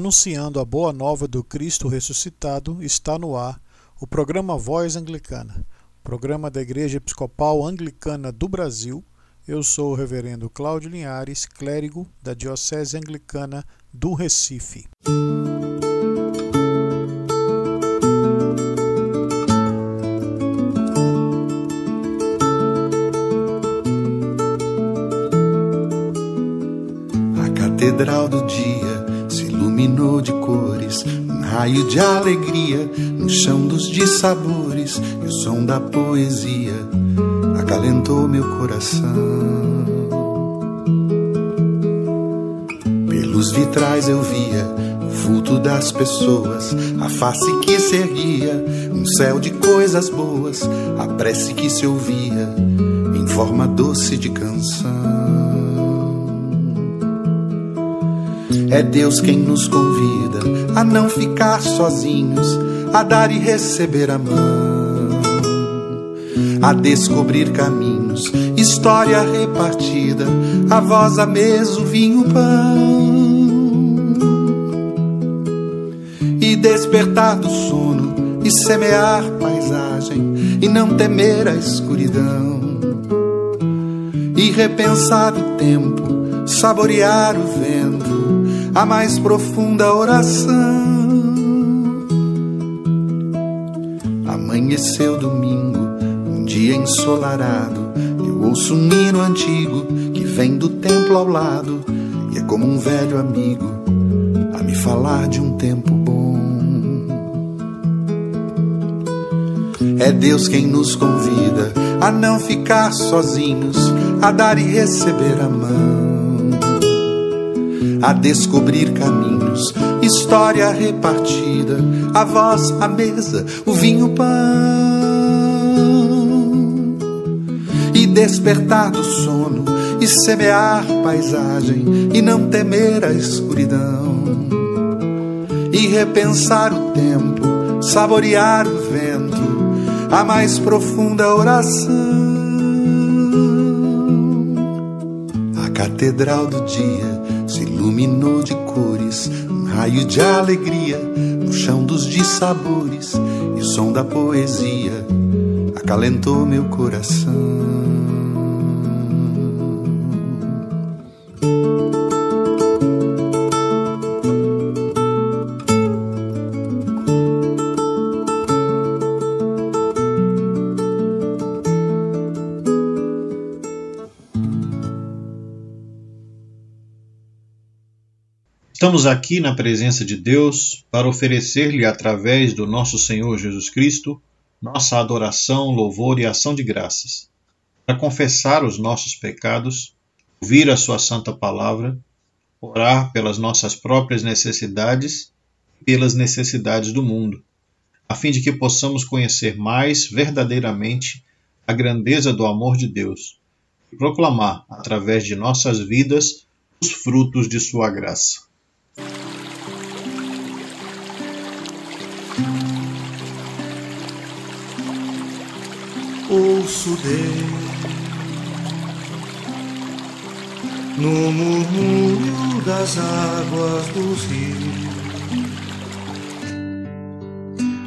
anunciando a boa nova do Cristo ressuscitado, está no ar o programa Voz Anglicana, programa da Igreja Episcopal Anglicana do Brasil. Eu sou o reverendo Cláudio Linhares, clérigo da Diocese Anglicana do Recife. A catedral do dia se iluminou de cores, um raio de alegria no chão dos dissabores, e o som da poesia acalentou meu coração. Pelos vitrais eu via o vulto das pessoas, a face que se erguia, um céu de coisas boas, a prece que se ouvia em forma doce de canção. É Deus quem nos convida a não ficar sozinhos, a dar e receber a mão, a descobrir caminhos, história repartida, a voz, a mesa, o vinho, o pão, e despertar do sono e semear paisagem e não temer a escuridão, e repensar o tempo, saborear o vento, a mais profunda oração. Amanheceu domingo, um dia ensolarado, eu ouço um hino antigo que vem do templo ao lado, e é como um velho amigo a me falar de um tempo bom. É Deus quem nos convida a não ficar sozinhos, a dar e receber a mão, a descobrir caminhos, história repartida, a voz, a mesa, o vinho, o pão, e despertar do sono e semear paisagem e não temer a escuridão, e repensar o tempo, saborear o vento, a mais profunda oração. A catedral do dia se iluminou de cores, um raio de alegria no chão dos dissabores, e o som da poesia acalentou meu coração. Estamos aqui na presença de Deus para oferecer-lhe, através do nosso Senhor Jesus Cristo, nossa adoração, louvor e ação de graças, para confessar os nossos pecados, ouvir a sua santa palavra, orar pelas nossas próprias necessidades e pelas necessidades do mundo, a fim de que possamos conhecer mais verdadeiramente a grandeza do amor de Deus e proclamar, através de nossas vidas, os frutos de sua graça. Ouço Deus no murmúrio das águas dos rios,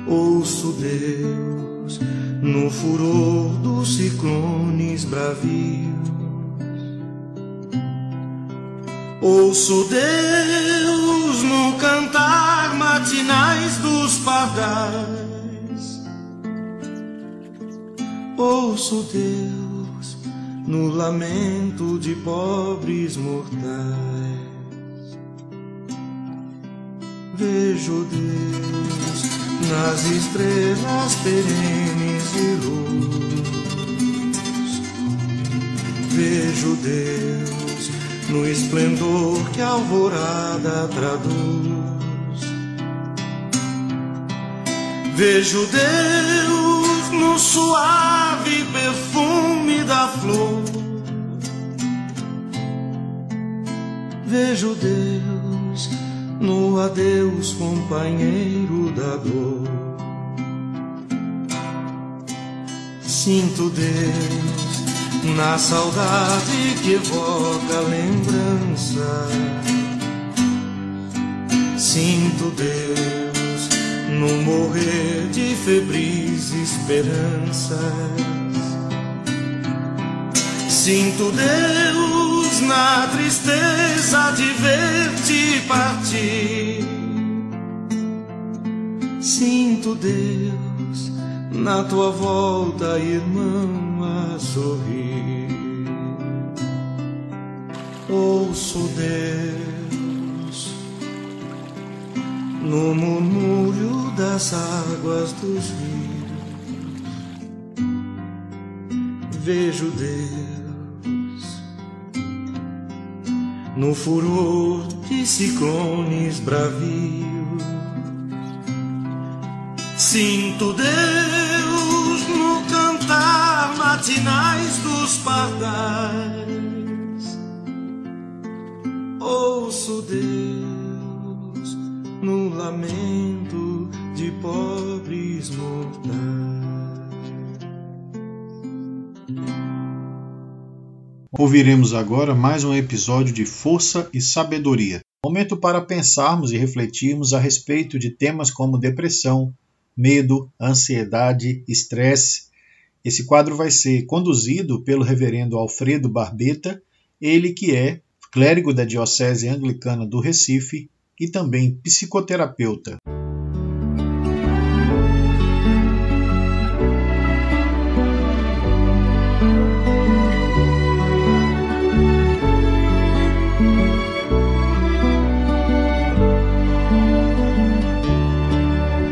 ouço Deus no furor dos ciclones bravios, ouço Deus no cantar matinais dos pardais, ouço Deus no lamento de pobres mortais, vejo Deus nas estrelas perenes de luz, vejo Deus no esplendor que a alvorada traduz, vejo Deus no suave perfume da flor, vejo Deus no adeus companheiro da dor, sinto Deus na saudade que evoca a lembrança, Sinto Deus no morrer de febris esperanças. Sinto Deus na tristeza de ver-te partir. Sinto Deus na tua volta, irmão, a sorrir. Ouço Deus no murmúrio das águas dos rios. Vejo Deus no furor de ciclones bravios. Sinto Deus no cantar matinais dos pardais. Ouço Deus no lamento de pobres mortais. Ouviremos agora mais um episódio de Força e Sabedoria. Momento para pensarmos e refletirmos a respeito de temas como depressão, medo, ansiedade, estresse. Esse quadro vai ser conduzido pelo reverendo Alfredo Barbeta, ele que é clérigo da Diocese Anglicana do Recife e também psicoterapeuta.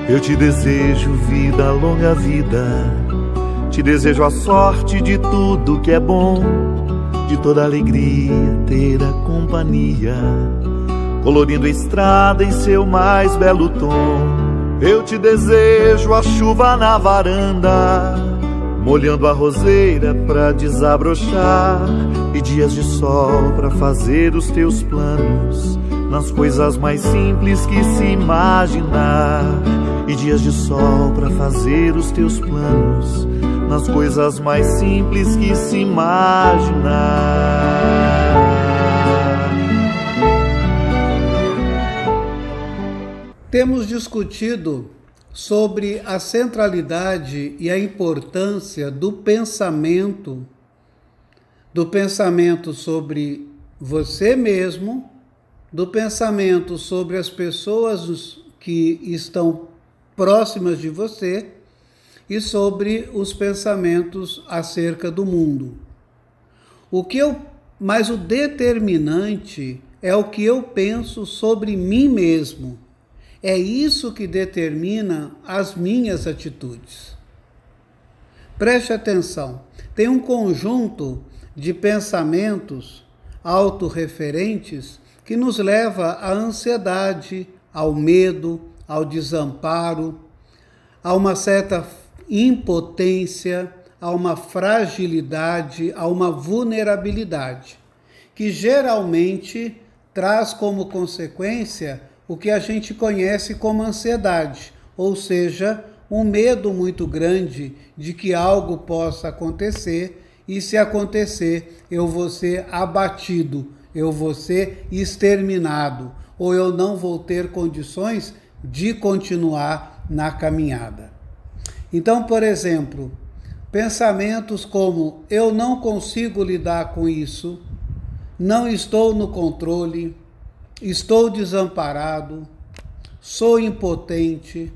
Eu te desejo vida, longa vida. Te desejo a sorte de tudo que é bom, de toda alegria ter a companhia, colorindo a estrada em seu mais belo tom. Eu te desejo a chuva na varanda, molhando a roseira pra desabrochar, e dias de sol pra fazer os teus planos, nas coisas mais simples que se imaginar. E dias de sol pra fazer os teus planos, nas coisas mais simples que se imaginar. Temos discutido sobre a centralidade e a importância do pensamento sobre você mesmo, do pensamento sobre as pessoas que estão próximas de você e sobre os pensamentos acerca do mundo. Mas o determinante é o que eu penso sobre mim mesmo. É isso que determina as minhas atitudes. Preste atenção, tem um conjunto de pensamentos autorreferentes que nos leva à ansiedade, ao medo, ao desamparo, a uma certa impotência, a uma fragilidade, a uma vulnerabilidade, que geralmente traz como consequência o que a gente conhece como ansiedade, ou seja, um medo muito grande de que algo possa acontecer e, se acontecer, eu vou ser abatido, eu vou ser exterminado, ou eu não vou ter condições de continuar na caminhada. Então, por exemplo, pensamentos como eu não consigo lidar com isso, não estou no controle, estou desamparado, sou impotente,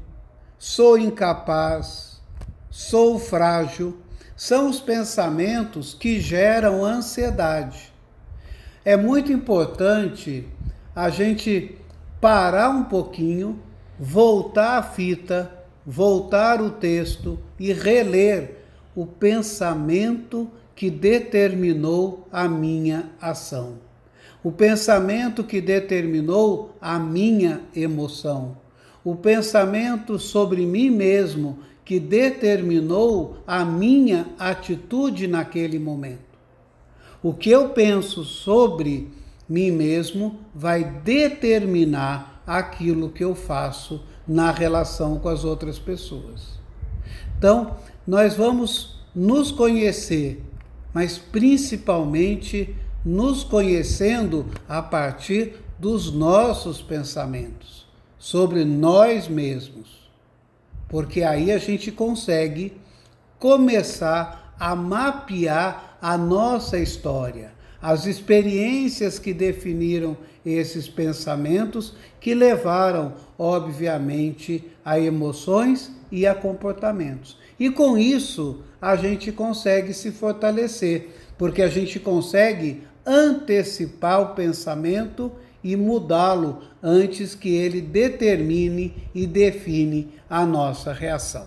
sou incapaz, sou frágil, são os pensamentos que geram ansiedade. É muito importante a gente parar um pouquinho, voltar a fita, voltar o texto e reler o pensamento que determinou a minha ação, o pensamento que determinou a minha emoção, o pensamento sobre mim mesmo que determinou a minha atitude naquele momento. O que eu penso sobre mim mesmo vai determinar aquilo que eu faço na relação com as outras pessoas. Então, nós vamos nos conhecer, mas principalmente nos conhecendo a partir dos nossos pensamentos. sobre nós mesmos, porque aí a gente consegue começar a mapear a nossa história, as experiências que definiram esses pensamentos, que levaram, obviamente, a emoções e a comportamentos. E com isso, a gente consegue se fortalecer, porque a gente consegue antecipar o pensamento e mudá-lo antes que ele determine e define a nossa reação.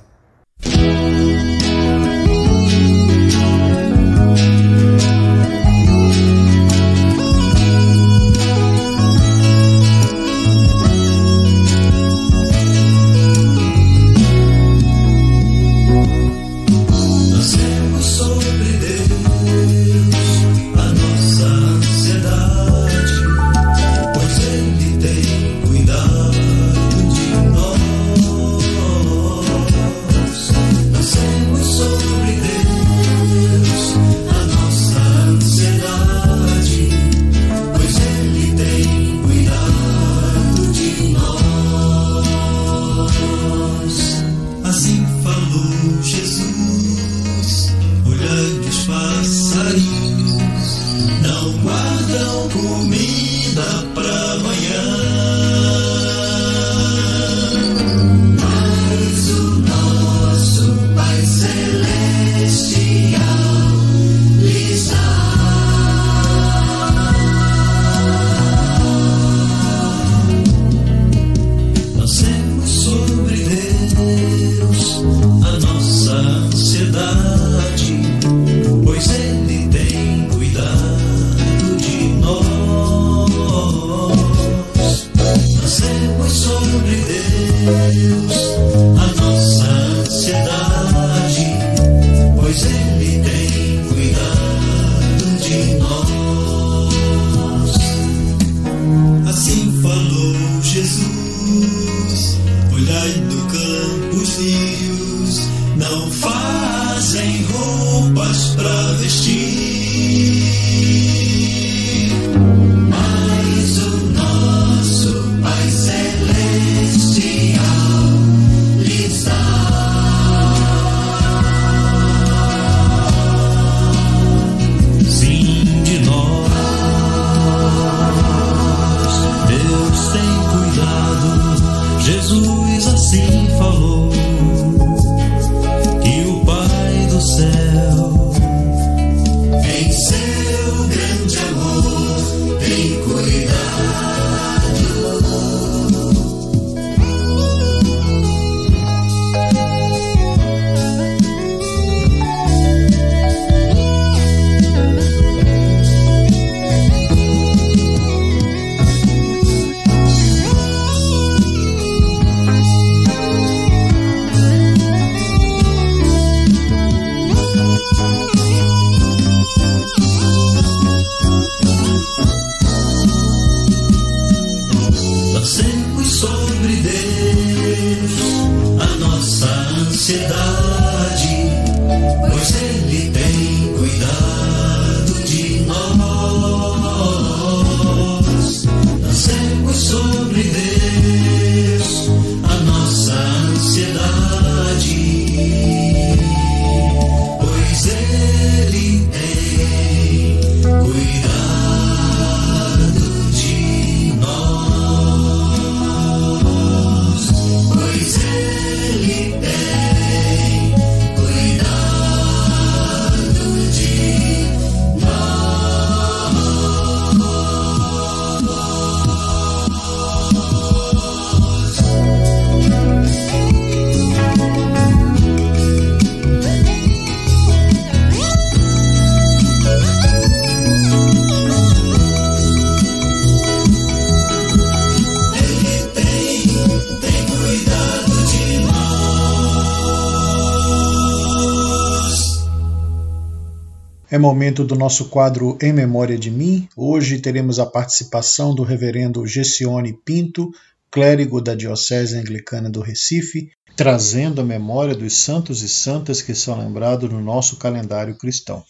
É momento do nosso quadro Em Memória de Mim. Hoje teremos a participação do reverendo Gessione Pinto, clérigo da Diocese Anglicana do Recife, trazendo a memória dos santos e santas que são lembrados no nosso calendário cristão.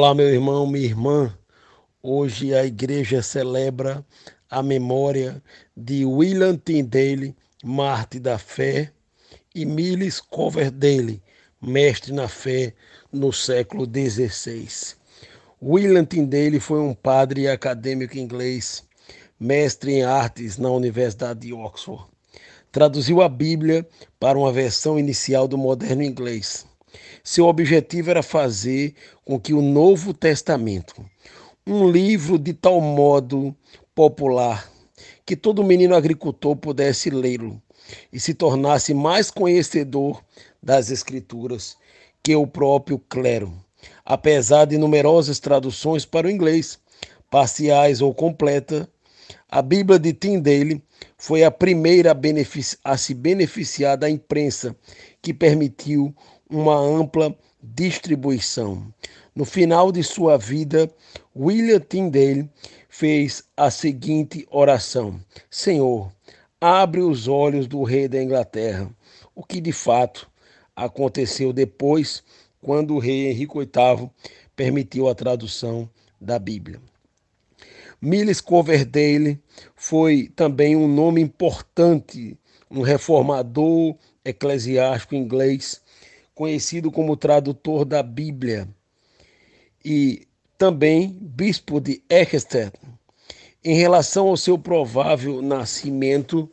Olá, meu irmão, minha irmã. Hoje a igreja celebra a memória de William Tyndale, mártir da fé, e Miles Coverdale, mestre na fé no século XVI. William Tyndale foi um padre e acadêmico inglês, mestre em artes na Universidade de Oxford. Traduziu a Bíblia para uma versão inicial do moderno inglês. Seu objetivo era fazer com que o Novo Testamento, um livro de tal modo popular que todo menino agricultor pudesse lê-lo e se tornasse mais conhecedor das Escrituras que o próprio clero. Apesar de numerosas traduções para o inglês, parciais ou completa, a Bíblia de Tyndale foi a primeira a se beneficiar da imprensa, que permitiu uma ampla distribuição. No final de sua vida, William Tyndale fez a seguinte oração: Senhor, abre os olhos do rei da Inglaterra, o que de fato aconteceu depois, quando o rei Henrique VIII permitiu a tradução da Bíblia. Miles Coverdale foi também um nome importante, um reformador eclesiástico inglês, conhecido como tradutor da Bíblia, e também bispo de Exeter. Em relação ao seu provável nascimento,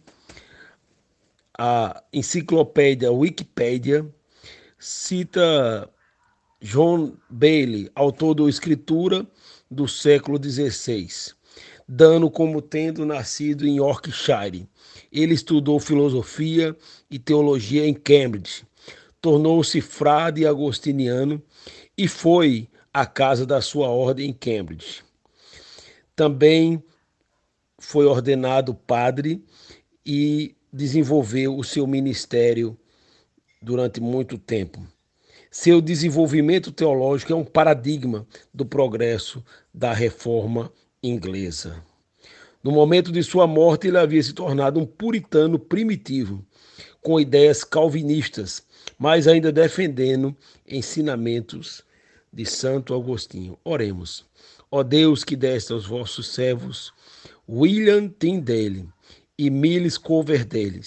a enciclopédia Wikipédia cita John Bailey, autor da Escritura do século XVI, dando como tendo nascido em Yorkshire. Ele estudou filosofia e teologia em Cambridge, tornou-se frade agostiniano e foi à casa da sua ordem em Cambridge. Também foi ordenado padre e desenvolveu o seu ministério durante muito tempo. Seu desenvolvimento teológico é um paradigma do progresso da reforma inglesa. No momento de sua morte, ele havia se tornado um puritano primitivo, com ideias calvinistas, mas ainda defendendo ensinamentos de Santo Agostinho. Oremos. Ó Deus, que deste aos vossos servos William Tyndale e Miles Coverdale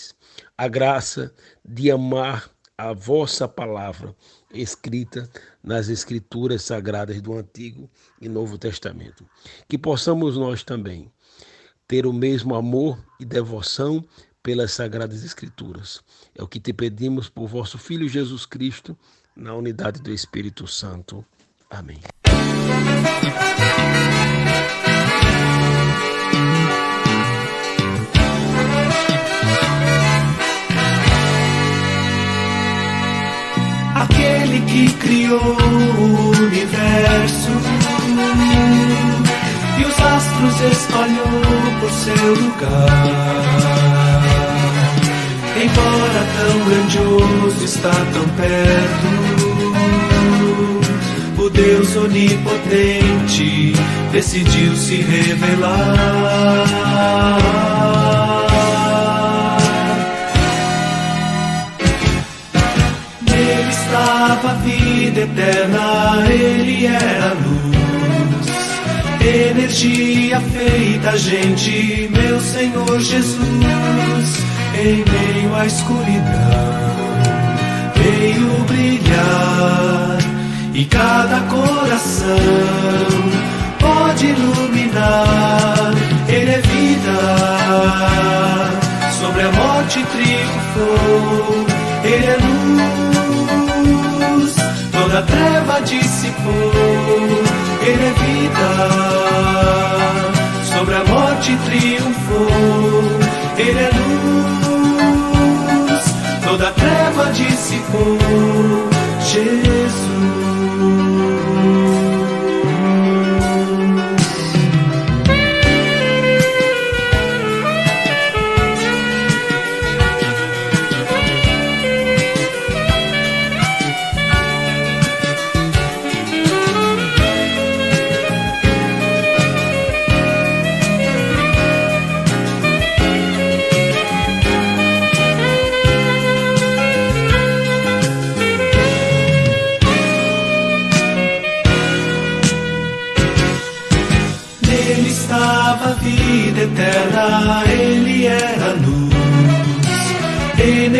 a graça de amar a vossa palavra escrita nas Escrituras Sagradas do Antigo e Novo Testamento. Que possamos nós também ter o mesmo amor e devoção pelas Sagradas Escrituras. É o que te pedimos por vosso Filho Jesus Cristo, na unidade do Espírito Santo. Amém. Aquele que criou o universo e os astros espalhou por seu lugar. Embora tão grandioso, está tão perto. O Deus onipotente decidiu se revelar. Nele estava a vida eterna, ele era a luz, energia feita gente, meu Senhor Jesus, em meio à escuridão veio brilhar, e cada coração pode iluminar. Ele é vida, sobre a morte triunfou. Ele é luz, toda treva dissipou. Ele é vida, sobre a morte triunfou. Ele é luz, toda treva dissipou. Jesus.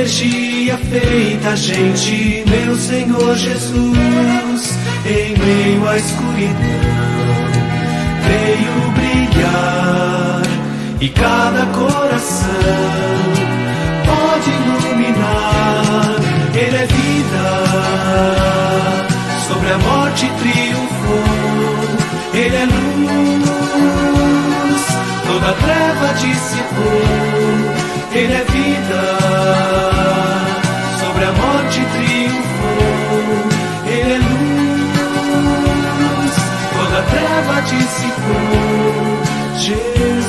energia feita gente, meu Senhor Jesus, em meio à escuridão, veio brilhar, e cada coração pode iluminar. Ele é vida, sobre a morte triunfou. Ele é luz, toda treva dissipou. Ele é vida, sobre a morte triunfou. Ele é luz, toda treva dissipou. Jesus,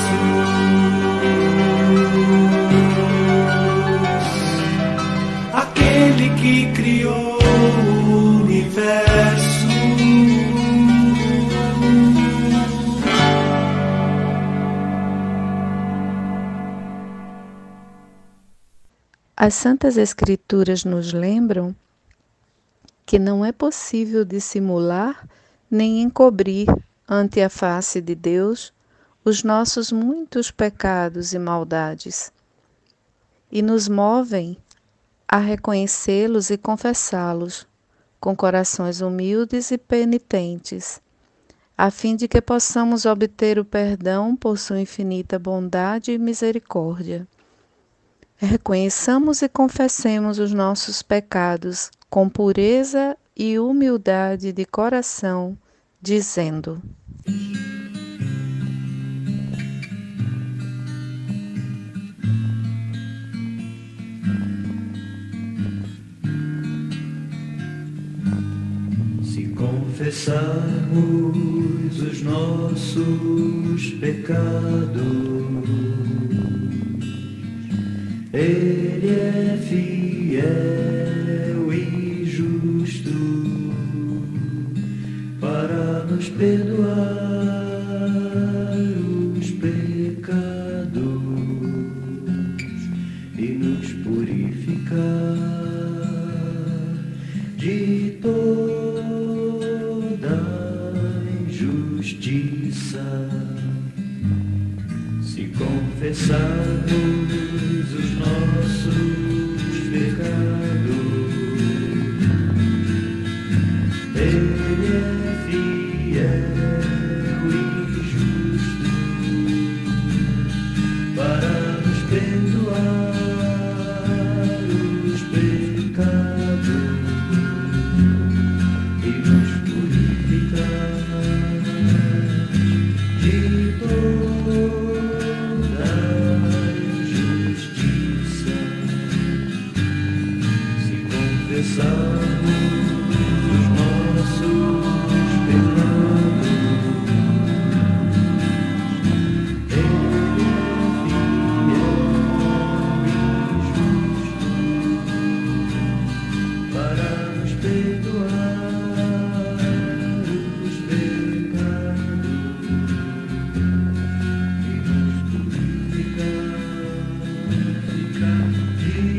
aquele que criou o universo. As Santas Escrituras nos lembram que não é possível dissimular nem encobrir ante a face de Deus os nossos muitos pecados e maldades, e nos movem a reconhecê-los e confessá-los com corações humildes e penitentes, a fim de que possamos obter o perdão por sua infinita bondade e misericórdia. Reconheçamos e confessemos os nossos pecados com pureza e humildade de coração, dizendo: Se confessarmos os nossos pecados, Ele é fiel e justo para nos perdoar os pecados e nos purificar de toda injustiça. Se confessarmos os nossos pecados, Ele é fiel e justo para nos perdoar os pecados e nos purificar de toda injustiça. Se confessarmos os nossos pecados, Ele é fiel e justo para nos perdoar os pecados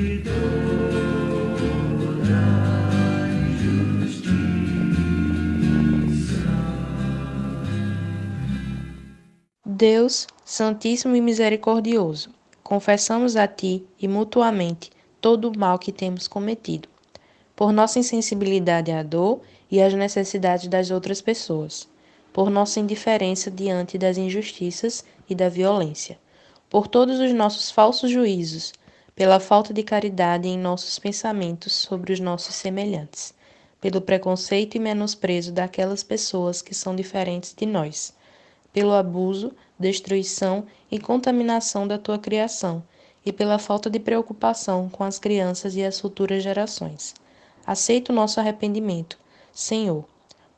e nos purificar de toda injustiça. Deus, Santíssimo e Misericordioso, confessamos a Ti e mutuamente todo o mal que temos cometido, por nossa insensibilidade à dor e às necessidades das outras pessoas, por nossa indiferença diante das injustiças e da violência, por todos os nossos falsos juízos, pela falta de caridade em nossos pensamentos sobre os nossos semelhantes, pelo preconceito e menosprezo daquelas pessoas que são diferentes de nós, pelo abuso, destruição e contaminação da Tua criação e pela falta de preocupação com as crianças e as futuras gerações. Aceita o nosso arrependimento, Senhor,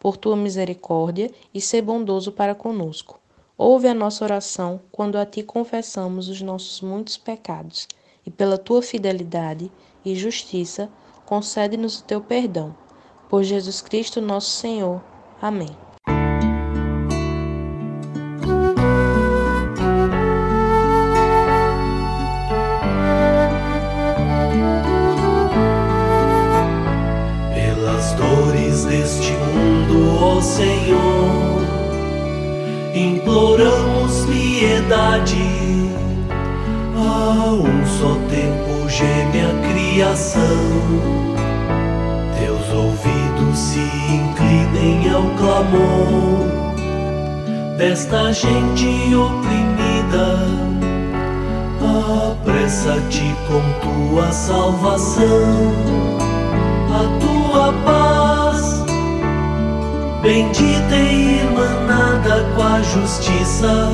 por Tua misericórdia e ser bondoso para conosco. Ouve a nossa oração quando a Ti confessamos os nossos muitos pecados e pela Tua fidelidade e justiça concede-nos o Teu perdão. Por Jesus Cristo nosso Senhor. Amém. Deste mundo, ó Senhor, imploramos piedade, A um só tempo geme a criação, teus ouvidos se inclinem ao clamor desta gente oprimida. Apressa-te com tua salvação, a tua paz, bendita e irmanada com a justiça.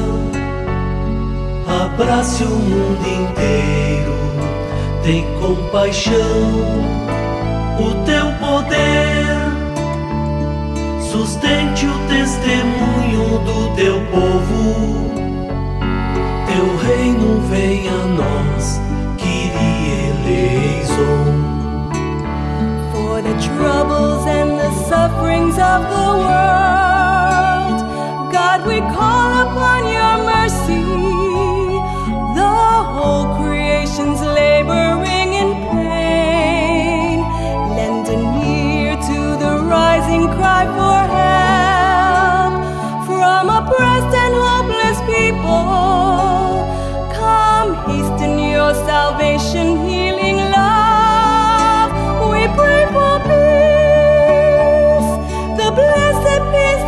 Abrace o mundo inteiro, tem compaixão, o teu poder sustente o testemunho do teu povo. Teu reino venha a nós, Kyrie eleison. For the troubles and the sufferings of the world, God, we call upon your mercy. The whole creation's laboring in pain. Lend an ear to the rising cry for help from oppressed and hopeless people. Come, hasten your salvation, healing love. We pray for peace, the blessed peace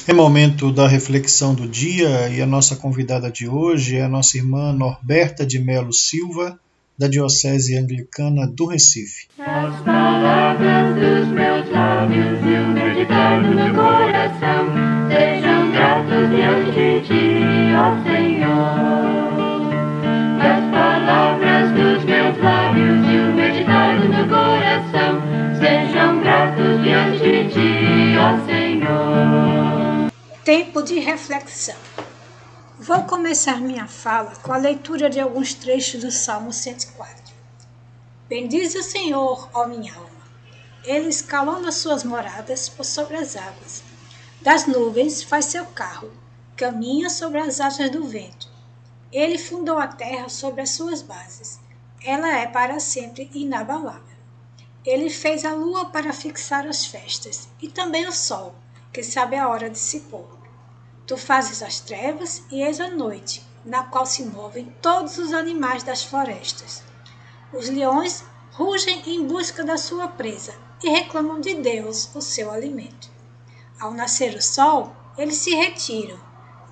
É momento da reflexão do dia e a nossa convidada de hoje é a nossa irmã Norberta de Melo Silva, da Diocese Anglicana do Recife. As palavras dos meus lábios e o meditar do meu coração sejam gratos diante de ti, ó Senhor. As palavras dos meus lábios e o meditar do meu coração sejam gratos diante de ti, ó Senhor. Tempo de reflexão. Vou começar minha fala com a leitura de alguns trechos do Salmo 104. Bendize o Senhor, ó minha alma. Ele escalona suas moradas por sobre as águas. Das nuvens faz seu carro, caminha sobre as asas do vento. Ele fundou a terra sobre as suas bases. Ela é para sempre inabalável. Ele fez a lua para fixar as festas, e também o sol, que sabe a hora de se pôr. Tu fazes as trevas e eis a noite, na qual se movem todos os animais das florestas. Os leões rugem em busca da sua presa e reclamam de Deus o seu alimento. Ao nascer o sol, eles se retiram,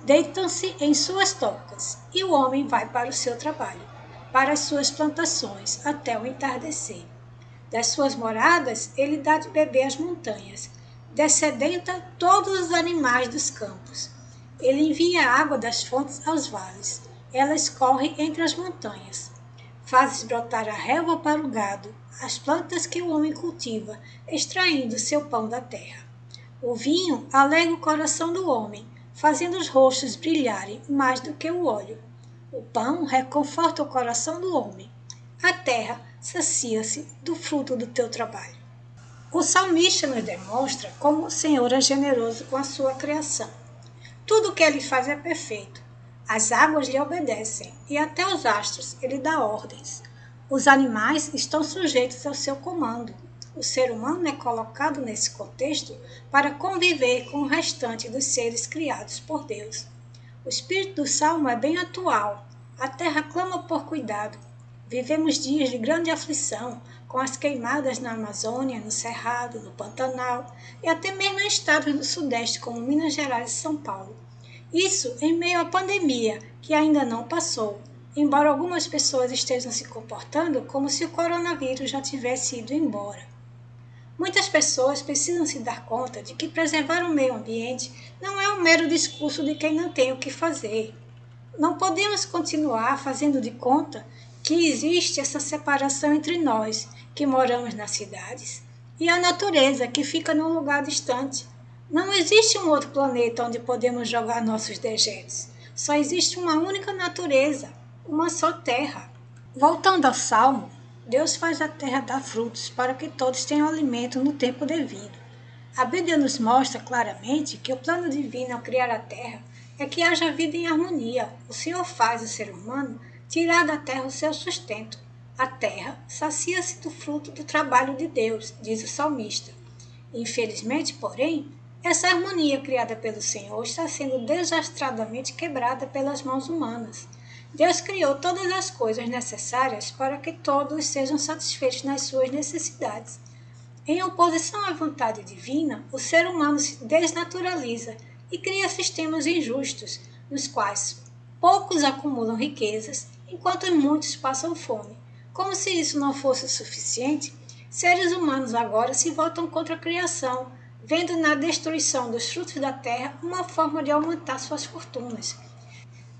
deitam-se em suas tocas, e o homem vai para o seu trabalho, para as suas plantações, até o entardecer. Das suas moradas, ele dá de beber às montanhas, dessedenta todos os animais dos campos. Ele envia a água das fontes aos vales, ela escorre entre as montanhas. Fazes brotar a relva para o gado, as plantas que o homem cultiva, extraindo seu pão da terra. O vinho alegra o coração do homem, fazendo os rostos brilharem mais do que o óleo. O pão reconforta o coração do homem. A terra sacia-se do fruto do teu trabalho. O salmista nos demonstra como o Senhor é generoso com a sua criação. Tudo o que ele faz é perfeito. As águas lhe obedecem e até os astros ele dá ordens. Os animais estão sujeitos ao seu comando. O ser humano é colocado nesse contexto para conviver com o restante dos seres criados por Deus. O espírito do Salmo é bem atual. A terra clama por cuidado. Vivemos dias de grande aflição, com as queimadas na Amazônia, no Cerrado, no Pantanal e até mesmo em estados do Sudeste, como Minas Gerais e São Paulo. Isso em meio à pandemia, que ainda não passou, embora algumas pessoas estejam se comportando como se o coronavírus já tivesse ido embora. Muitas pessoas precisam se dar conta de que preservar o meio ambiente não é um mero discurso de quem não tem o que fazer. Não podemos continuar fazendo de conta que existe essa separação entre nós, que moramos nas cidades, e a natureza, que fica num lugar distante. Não existe um outro planeta onde podemos jogar nossos dejetos. Só existe uma única natureza, uma só terra. Voltando ao Salmo, Deus faz a terra dar frutos para que todos tenham alimento no tempo devido. A Bíblia nos mostra claramente que o plano divino ao criar a terra é que haja vida em harmonia. O Senhor faz o ser humano tirar da terra o seu sustento. A terra sacia-se do fruto do trabalho de Deus, diz o salmista. Infelizmente, porém, essa harmonia criada pelo Senhor está sendo desastradamente quebrada pelas mãos humanas. Deus criou todas as coisas necessárias para que todos sejam satisfeitos nas suas necessidades. Em oposição à vontade divina, o ser humano se desnaturaliza e cria sistemas injustos, nos quais poucos acumulam riquezas, enquanto muitos passam fome. Como se isso não fosse o suficiente, seres humanos agora se voltam contra a criação, vendo na destruição dos frutos da terra uma forma de aumentar suas fortunas.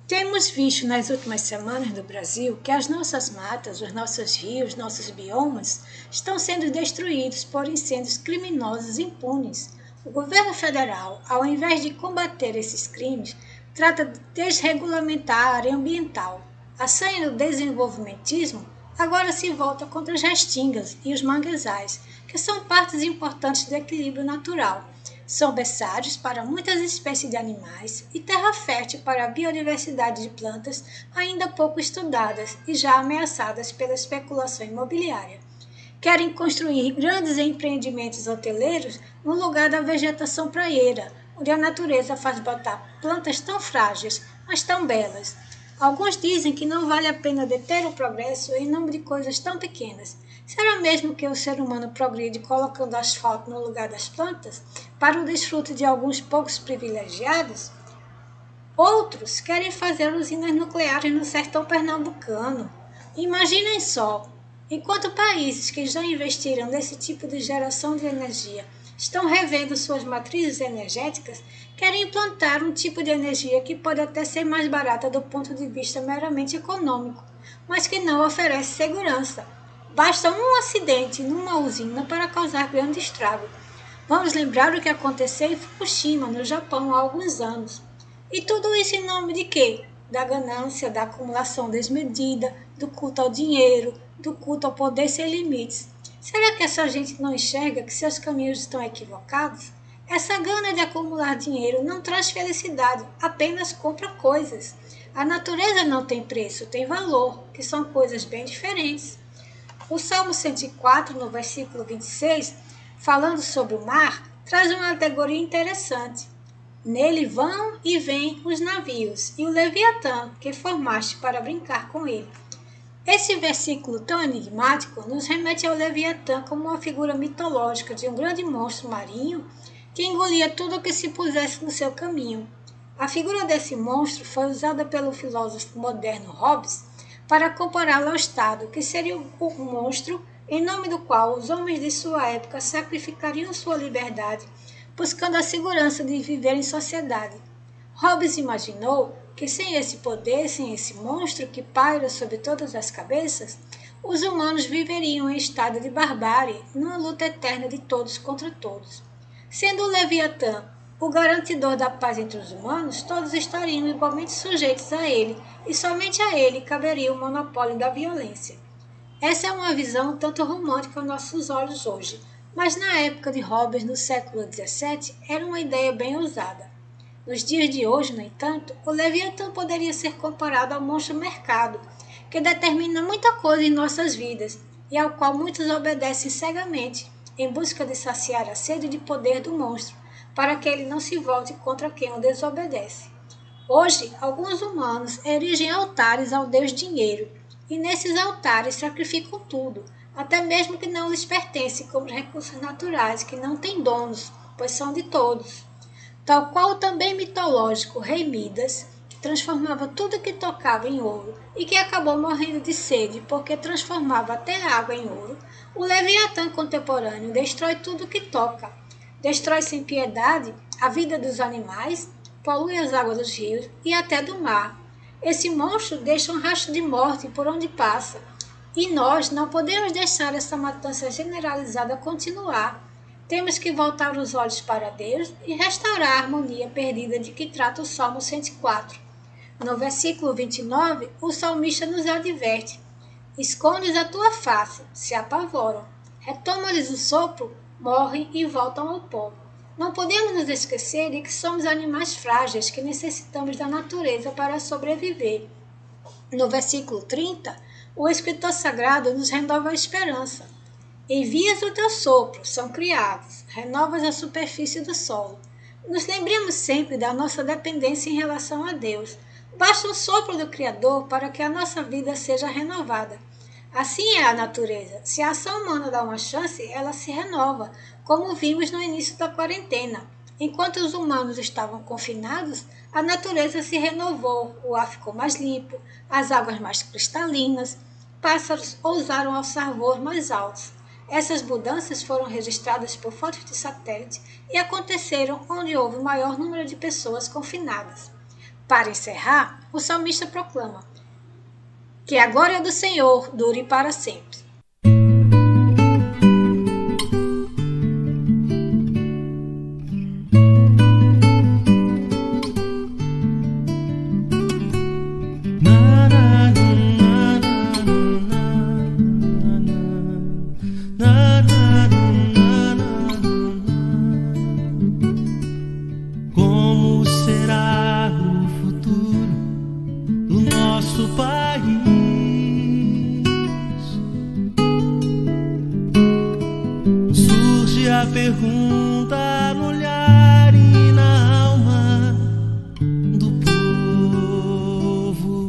Temos visto nas últimas semanas no Brasil que as nossas matas, os nossos rios, nossos biomas estão sendo destruídos por incêndios criminosos impunes. O governo federal, ao invés de combater esses crimes, trata de desregulamentar a área ambiental. A sanha do desenvolvimentismo agora se volta contra as restingas e os manguezais, que são partes importantes do equilíbrio natural. São berçários para muitas espécies de animais e terra fértil para a biodiversidade de plantas ainda pouco estudadas e já ameaçadas pela especulação imobiliária. Querem construir grandes empreendimentos hoteleiros no lugar da vegetação praieira, onde a natureza faz brotar plantas tão frágeis, mas tão belas. Alguns dizem que não vale a pena deter o progresso em nome de coisas tão pequenas. Será mesmo que o ser humano progride colocando asfalto no lugar das plantas para o desfrute de alguns poucos privilegiados? Outros querem fazer usinas nucleares no sertão pernambucano. Imaginem só, enquanto países que já investiram nesse tipo de geração de energia estão revendo suas matrizes energéticas, querem implantar um tipo de energia que pode até ser mais barata do ponto de vista meramente econômico, mas que não oferece segurança. Basta um acidente numa usina para causar grande estrago. Vamos lembrar o que aconteceu em Fukushima, no Japão, há alguns anos. E tudo isso em nome de quê? Da ganância, da acumulação desmedida, do culto ao dinheiro, do culto ao poder sem limites. Será que essa gente não enxerga que seus caminhos estão equivocados? Essa gana de acumular dinheiro não traz felicidade, apenas compra coisas. A natureza não tem preço, tem valor, que são coisas bem diferentes. O Salmo 104, no versículo 26, falando sobre o mar, traz uma alegoria interessante. Nele vão e vêm os navios, e o Leviatã, que formaste para brincar com ele. Esse versículo tão enigmático nos remete ao Leviatã como uma figura mitológica de um grande monstro marinho que engolia tudo o que se pusesse no seu caminho. A figura desse monstro foi usada pelo filósofo moderno Hobbes para compará-lo ao Estado, que seria o monstro em nome do qual os homens de sua época sacrificariam sua liberdade, buscando a segurança de viver em sociedade. Hobbes imaginou que sem esse poder, sem esse monstro que paira sobre todas as cabeças, os humanos viveriam em estado de barbárie, numa luta eterna de todos contra todos. Sendo o Leviatã o garantidor da paz entre os humanos, todos estariam igualmente sujeitos a ele, e somente a ele caberia o monopólio da violência. Essa é uma visão tanto romântica aos nossos olhos hoje, mas na época de Hobbes, no século XVII, era uma ideia bem ousada. Nos dias de hoje, no entanto, o Leviatã poderia ser comparado ao monstro mercado, que determina muita coisa em nossas vidas e ao qual muitos obedecem cegamente, em busca de saciar a sede de poder do monstro, para que ele não se volte contra quem o desobedece. Hoje, alguns humanos erigem altares ao Deus Dinheiro, e nesses altares sacrificam tudo, até mesmo que não lhes pertence, como os recursos naturais, que não têm donos, pois são de todos. Tal qual o também mitológico rei Midas, que transformava tudo que tocava em ouro e que acabou morrendo de sede porque transformava até a água em ouro, o Leviatã contemporâneo destrói tudo que toca, destrói sem piedade a vida dos animais, polui as águas dos rios e até do mar. Esse monstro deixa um rastro de morte por onde passa, e nós não podemos deixar essa matança generalizada continuar. Temos que voltar os olhos para Deus e restaurar a harmonia perdida de que trata o Salmo 104. No versículo 29, o salmista nos adverte: escondes a tua face, se apavoram. Retoma-lhes o sopro, morrem e voltam ao pó. Não podemos nos esquecer de que somos animais frágeis que necessitamos da natureza para sobreviver. No versículo 30, o escritor sagrado nos renova a esperança. Envias o teu sopro, são criados, renovas a superfície do solo. Nos lembremos sempre da nossa dependência em relação a Deus. Basta o sopro do Criador para que a nossa vida seja renovada. Assim é a natureza. Se a ação humana dá uma chance, ela se renova, como vimos no início da quarentena. Enquanto os humanos estavam confinados, a natureza se renovou, o ar ficou mais limpo, as águas mais cristalinas, pássaros ousaram alçar voos mais altos. Essas mudanças foram registradas por fotos de satélite e aconteceram onde houve o maior número de pessoas confinadas. Para encerrar, o salmista proclama: que a glória do Senhor dure para sempre. Pergunta no olhar e na alma do povo.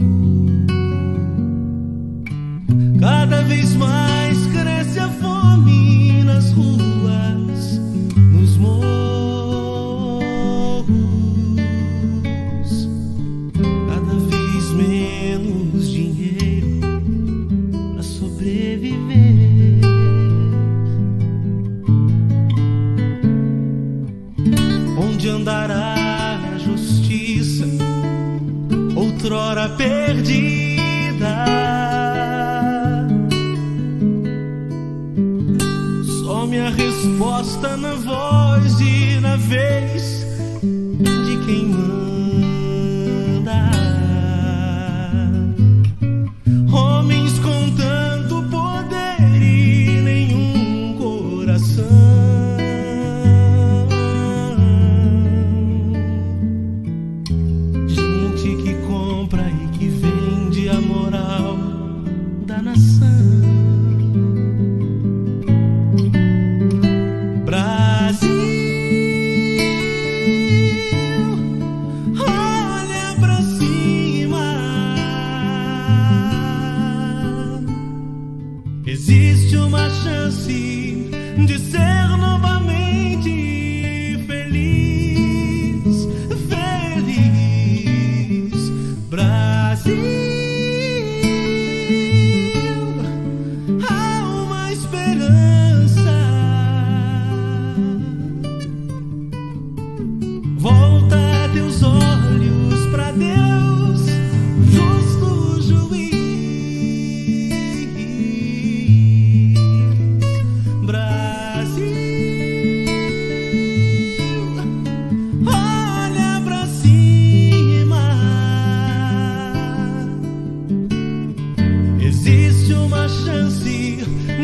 Cada vez mais cresce a fome nas ruas, nos morros. justiça, outrora perdida. Some a resposta na voz e na vez de quem manda. Homens com tanto poder e nenhum coração. Gente que compra e que vende a moral da nação. Existe uma chance de ser novamente feliz, feliz, Brasil. Há uma esperança. Volta teus olhos pra Deus, justo juiz.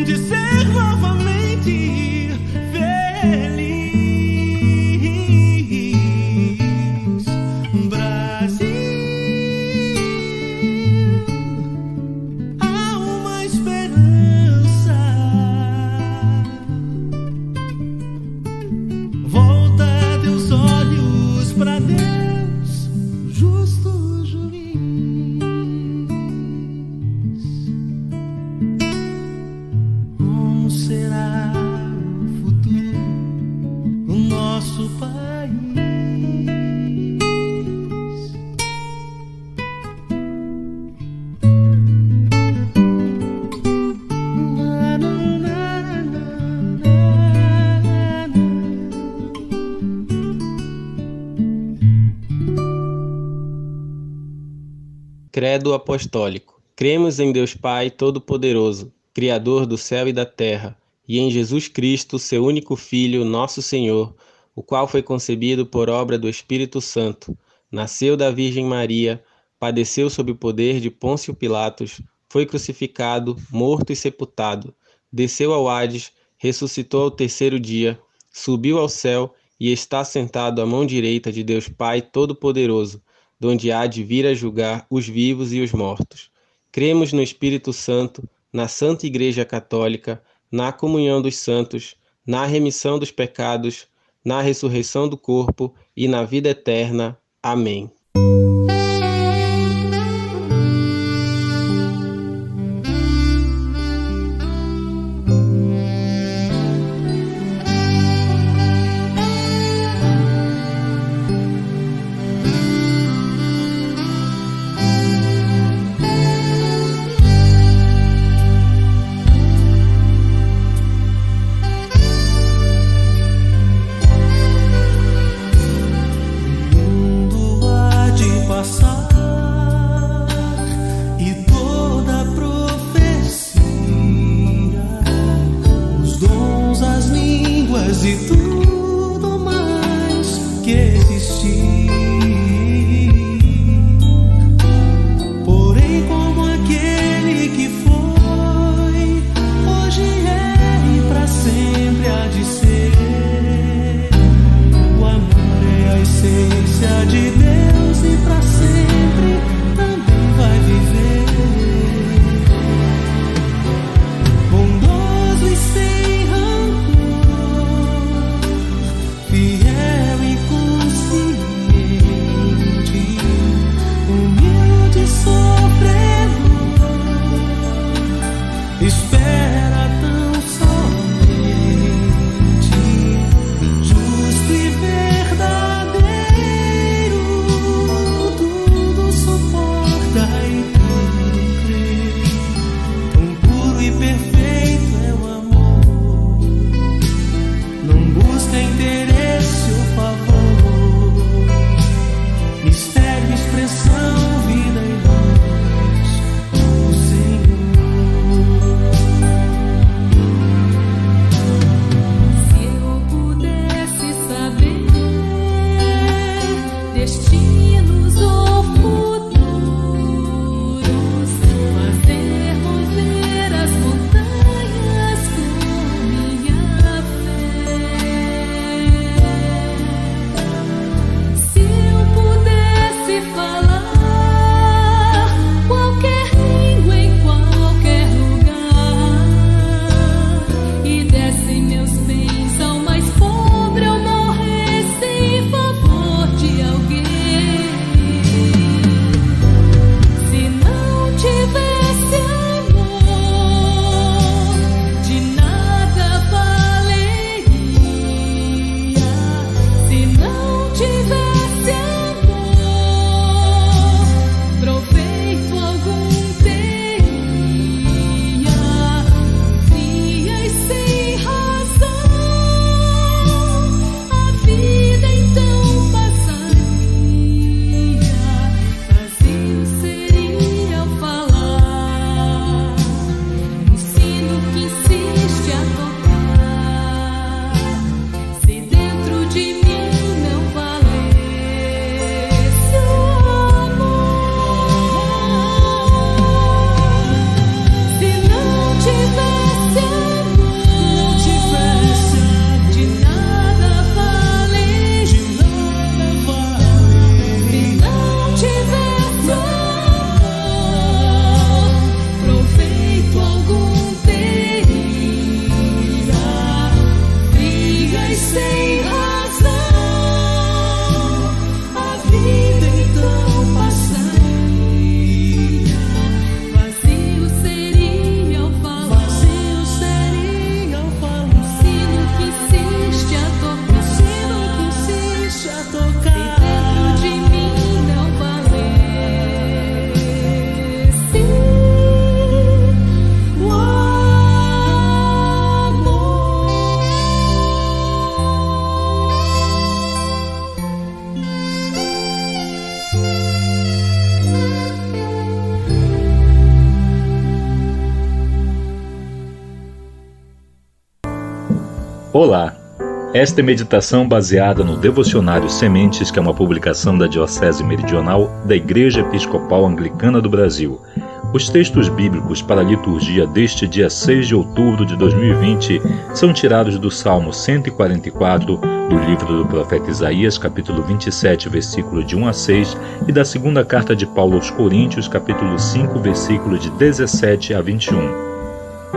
De ser novamente feliz, Brasil. Há uma esperança. Volta teus olhos pra Deus, justo juiz. Será o futuro do nosso país? Credo Apostólico. Cremos em Deus Pai Todo-Poderoso, Criador do céu e da terra, e em Jesus Cristo, seu único Filho, nosso Senhor, o qual foi concebido por obra do Espírito Santo, nasceu da Virgem Maria, padeceu sob o poder de Pôncio Pilatos, foi crucificado, morto e sepultado, desceu ao Hades, ressuscitou ao terceiro dia, subiu ao céu e está sentado à mão direita de Deus Pai Todo-Poderoso, donde há de vir a julgar os vivos e os mortos. Cremos no Espírito Santo, na Santa Igreja Católica, na comunhão dos santos, na remissão dos pecados, na ressurreição do corpo e na vida eterna. Amém. Mundo Olá! Esta é meditação baseada no Devocionário Sementes, que é uma publicação da Diocese Meridional da Igreja Episcopal Anglicana do Brasil. Os textos bíblicos para a liturgia deste dia 6 de outubro de 2020 são tirados do Salmo 144, do livro do profeta Isaías, capítulo 27, versículo de 1 a 6, e da segunda carta de Paulo aos Coríntios, capítulo 5, versículo de 17 a 21.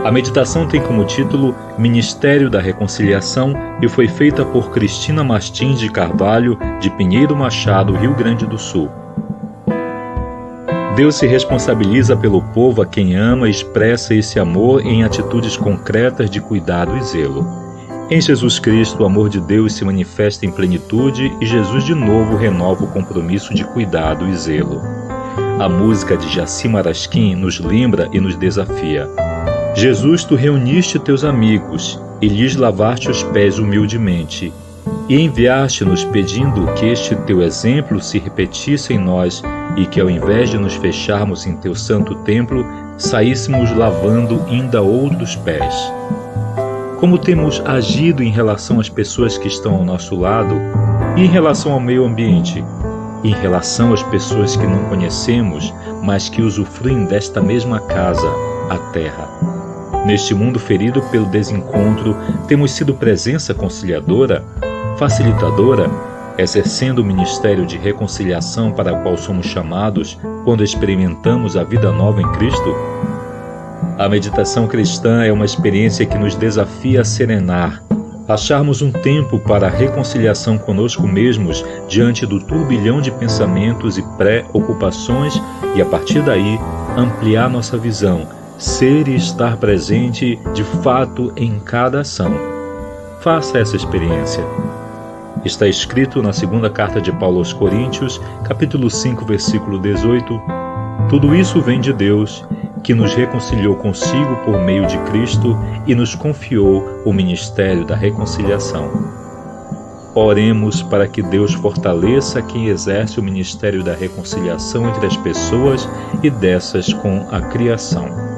A meditação tem como título Ministério da Reconciliação e foi feita por Cristina Martins de Carvalho, de Pinheiro Machado, Rio Grande do Sul. Deus se responsabiliza pelo povo a quem ama e expressa esse amor em atitudes concretas de cuidado e zelo. Em Jesus Cristo, o amor de Deus se manifesta em plenitude e Jesus de novo renova o compromisso de cuidado e zelo. A música de Jaci Marasquim nos lembra e nos desafia. Jesus, tu reuniste teus amigos e lhes lavaste os pés humildemente, e enviaste-nos pedindo que este teu exemplo se repetisse em nós e que, ao invés de nos fecharmos em teu santo templo, saíssemos lavando ainda outros pés. Como temos agido em relação às pessoas que estão ao nosso lado e em relação ao meio ambiente, e em relação às pessoas que não conhecemos, mas que usufruem desta mesma casa, a terra. Neste mundo ferido pelo desencontro, temos sido presença conciliadora, facilitadora, exercendo o ministério de reconciliação para o qual somos chamados quando experimentamos a vida nova em Cristo? A meditação cristã é uma experiência que nos desafia a serenar, acharmos um tempo para a reconciliação conosco mesmos diante do turbilhão de pensamentos e pré-ocupações e, a partir daí, ampliar nossa visão, ser e estar presente de fato em cada ação. Faça essa experiência. Está escrito na segunda carta de Paulo aos Coríntios, capítulo 5, versículo 18, tudo isso vem de Deus, que nos reconciliou consigo por meio de Cristo e nos confiou o ministério da reconciliação. Oremos para que Deus fortaleça quem exerce o ministério da reconciliação entre as pessoas e dessas com a criação.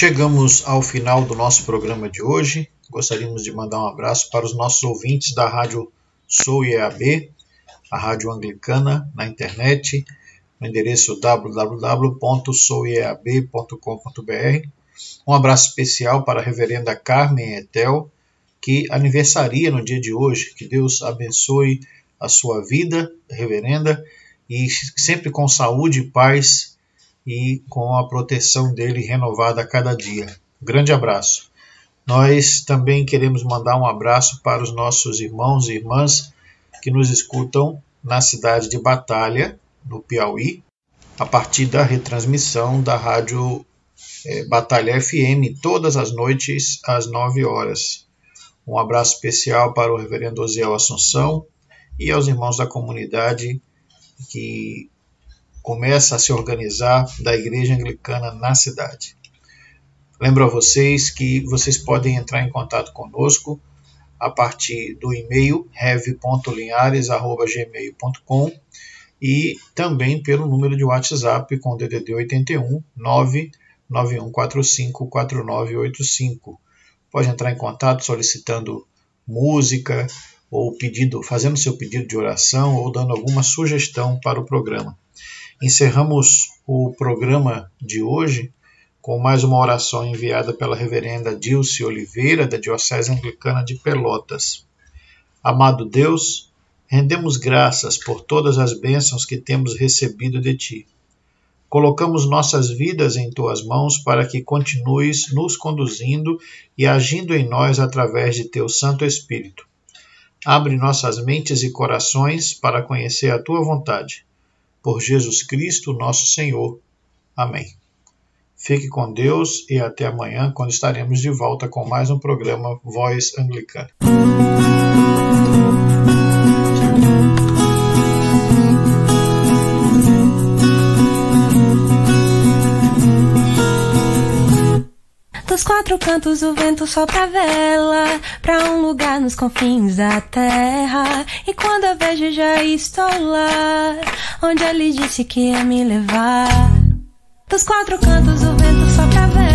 Chegamos ao final do nosso programa de hoje. Gostaríamos de mandar um abraço para os nossos ouvintes da Rádio Sou IEAB, a rádio anglicana na internet, no endereço www.souieab.com.br. Um abraço especial para a reverenda Carmen Etel, que aniversaria no dia de hoje. Que Deus abençoe a sua vida, reverenda, e sempre com saúde e paz, e com a proteção dele renovada a cada dia. Grande abraço. Nós também queremos mandar um abraço para os nossos irmãos e irmãs que nos escutam na cidade de Batalha, no Piauí, a partir da retransmissão da rádio Batalha FM, todas as noites às 9 horas. Um abraço especial para o reverendo Osiel Assunção e aos irmãos da comunidade que começa a se organizar da Igreja Anglicana na cidade. Lembro a vocês que vocês podem entrar em contato conosco a partir do e-mail rev.linhares@gmail.com e também pelo número de WhatsApp com DDD 81 99145 4985. Pode entrar em contato solicitando música ou fazendo seu pedido de oração ou dando alguma sugestão para o programa. Encerramos o programa de hoje com mais uma oração enviada pela reverenda Dilce Oliveira, da Diocese Anglicana de Pelotas. Amado Deus, rendemos graças por todas as bênçãos que temos recebido de Ti. Colocamos nossas vidas em Tuas mãos para que continues nos conduzindo e agindo em nós através de Teu Santo Espírito. Abre nossas mentes e corações para conhecer a Tua vontade. Por Jesus Cristo, nosso Senhor. Amém. Fique com Deus e até amanhã, quando estaremos de volta com mais um programa Voz Anglicana. Dos quatro cantos o vento sopra a vela pra um lugar nos confins da terra. E quando eu vejo já estou lá, onde ele disse que ia me levar. Dos quatro cantos o vento sopra a vela